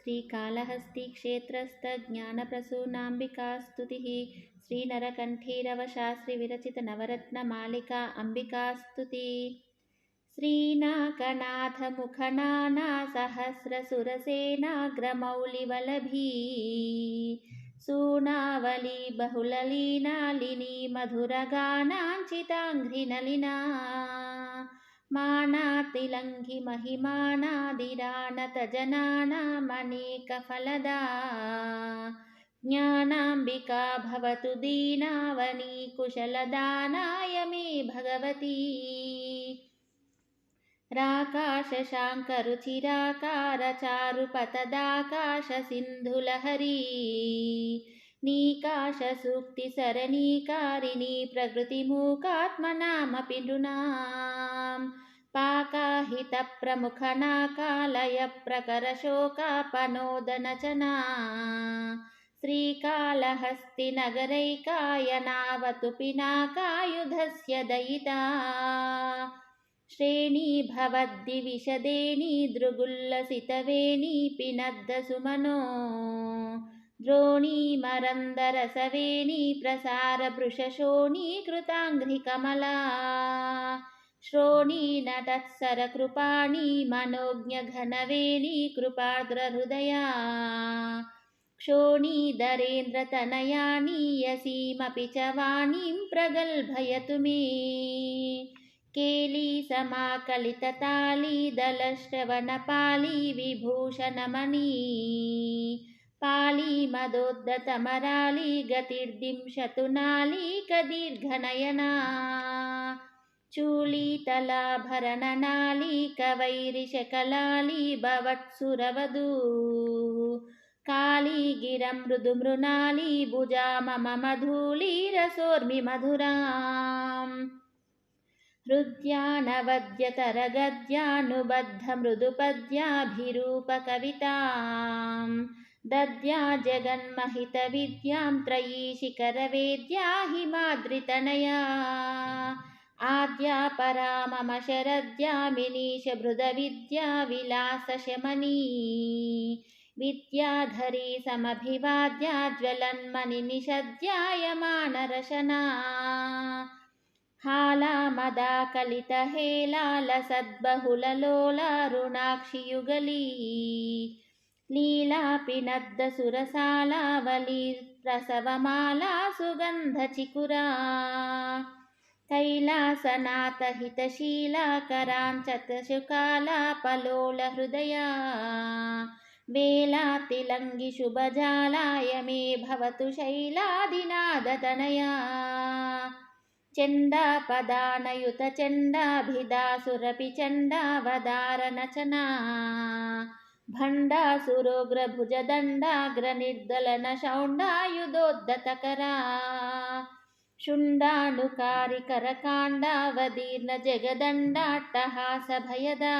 श्रीकालहस्ती क्षेत्रस्थज्ञानप्रसूनाम्बिका स्तुतिः। श्रीनरकण्ठीरवशास्त्रीविरचितनवरत्नमालिका अम्बिका स्तुतिः। श्रीनाकनाथमुखनाना सहस्रसुरसेनाग्रमौलिवलभी सूनावली बहुललीनालिनी मधुरगानाञ्चिताङ्घ्रिनलिना मानातिलङ्घि महिमानादिरानतजनानामनेकफलदा ज्ञानाम्बिका भवतु दीनावनी कुशलदानाय मे भगवती। राकाशशाङ्करुचिराकारचारुपतदाकाशसिन्धुलहरी नीकाशसूक्तिसरणीकारिणी प्रकृतिमूकात्मनामपि नृणां पाकाहितप्रमुखनाकालयप्रकरशोकापनोदनचना श्रीकालहस्तिनगरैकायनावतु पिनाकायुधस्य दयिता श्रेणी भवद्दिविशदेनी दृगुल्लसितवेणी पिनद्दसुमनो द्रोणी मरन्दरसवेणी प्रसारभृशशोणी कृताङ्घ्रिकमला श्रोणी नटत्सरकृपाणी मनोज्ञघनवेणी कृपार्द्रहृदया क्षोणी दरेन्द्रतनयानी यसीमपि च वाणीं प्रगल्भयतु मे केली समाकलितताली दलश्रवणपाली विभूषणमणि पाली मदोद्धतमराली गतिर्दिंशतु नालीकदीर्घनयना चूलीतलाभरणनाली कवैरिशकलाली भवत्सुरवधू काली गिरं मृदुमृणाली भुजा मम मधूली रसोर्मि मधुराम् हृद्यानवद्यतरगद्यानुबद्धमृदुपद्याभिरूपकवितां दद्या जगन्महितविद्यां त्रयी शिखरवेद्या हिमाद्रितनया आद्या परा मम शरद्यामिनीशभृदविद्या विलासशमनी विद्याधरी समभिवाद्या ज्वलन्मणिनिषद्यायमानरशना हालामदाकलितहेलालसद्बहुललोलारुणाक्षियुगली लीलापिनद्दसुरसालावलीप्रसवमाला सुगन्धचिकुरा कैलासनाथहितशीला कराञ्चतशुकालापलोलहृदया वेलातिलङ्गिशुभजालाय मे भवतु शैलादिनादतनया चण्डापदानयुतचण्डाभिधासुरपि चण्डावदारनचना भण्डासुरोग्रभुजदण्डाग्रनिर्दलनशौण्डायुधोद्धतकरा शुण्डानुकारिकरकाण्डावदीर्णजगदण्डाट्टहासभयदा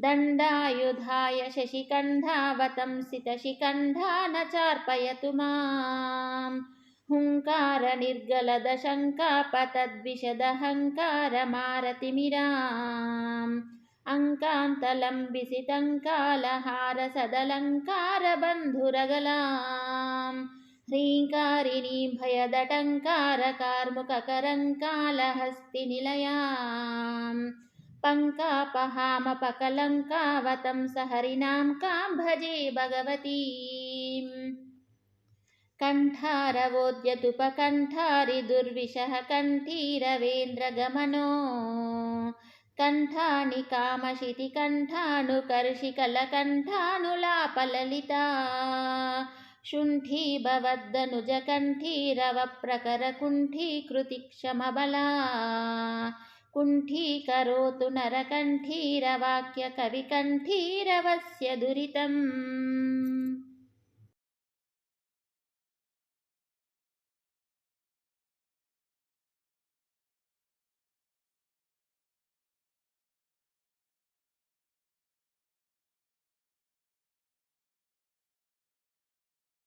दण्डायुधाय शशिकण्ठावतंसितशिखण्डा न चार्पयतु माम् हुङ्कारनिर्गलदशङ्कापतद्विशदहङ्कारमारतिमिराम् अङ्कान्तलम्बिसितङ्कारहारसदलङ्कारबन्धुरगलाम् ह्रीङ्कारिणीं भयदटङ्कारकार्मुककरङ्कालहस्तिनिलयाम् पङ्कापहामपकलङ्कावतंसहरिणां कां भजे भगवतीम् कण्ठारवोद्यतुपकण्ठारिदुर्विशः कण्ठीरवेन्द्रगमनो कण्ठानि कामशितिकण्ठानुकर्षिकलकण्ठानुलापललिता शुण्ठी भवद्दनुजकण्ठीरवप्रकरकुण्ठीकृतिक्षमबला कुण्ठीकरोतु नरकण्ठीरवाक्यकविकण्ठीरवस्य दुरितम्।